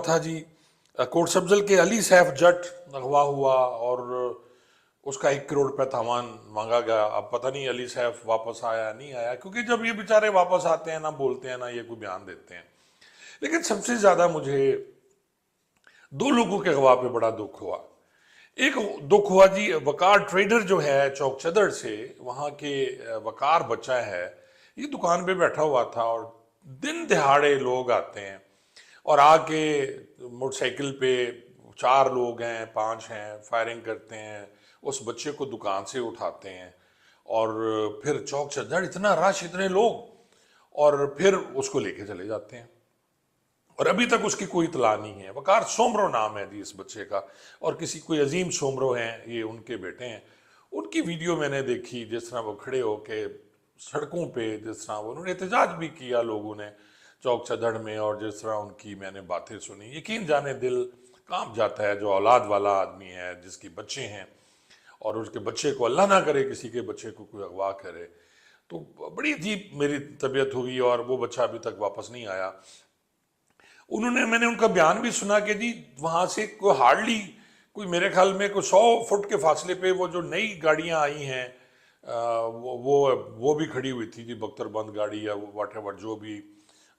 था जी, कोट सब्जल के अली सैफ जट अगवा हुआ और उसका 1 करोड़ रुपया तावान मांगा गया। अब पता नहीं अली सैफ वापस आया नहीं आया, क्योंकि जब ये बेचारे वापस आते हैं ना बोलते हैं ना ये कोई बयान देते हैं। लेकिन सबसे ज्यादा मुझे 2 लोगों के अगवा पे बड़ा दुख हुआ। एक दुख हुआ जी, वकार ट्रेडर जो है चौक चदर से, वहां के वकार बच्चा है, ये दुकान पे बैठा हुआ था और दिन दिहाड़े लोग आते हैं और आके मोटरसाइकिल पे 4 लोग हैं 5 हैं, फायरिंग करते हैं, उस बच्चे को दुकान से उठाते हैं और फिर चौक चदर इतना रश, इतने लोग, और फिर उसको लेके चले जाते हैं और अभी तक उसकी कोई इतला नहीं है। वकार सोमरो नाम है जी इस बच्चे का, और किसी कोई अजीम सोमरो हैं, ये उनके बेटे हैं। उनकी वीडियो मैंने देखी, जिस तरह वो खड़े होके सड़कों पे, जिस तरह उन्होंने एहतजाज भी किया लोगों ने चौक चदड़ में, और जिस तरह उनकी मैंने बातें सुनी, यकीन जाने दिल कांप जाता है। जो औलाद वाला आदमी है, जिसके बच्चे हैं और उसके बच्चे को, अल्लाह ना करे किसी के बच्चे को कोई अगवा करे, तो बड़ी अजीब मेरी तबीयत हुई और वो बच्चा अभी तक वापस नहीं आया। मैंने उनका बयान भी सुना कि जी वहां से कोई हार्डली कोई, मेरे ख्याल में कोई 100 फुट के फासले पे वो जो नई गाड़ियां आई हैं, वो भी खड़ी हुई थी जी, बख्तरबंद गाड़ी या वाट एवर जो भी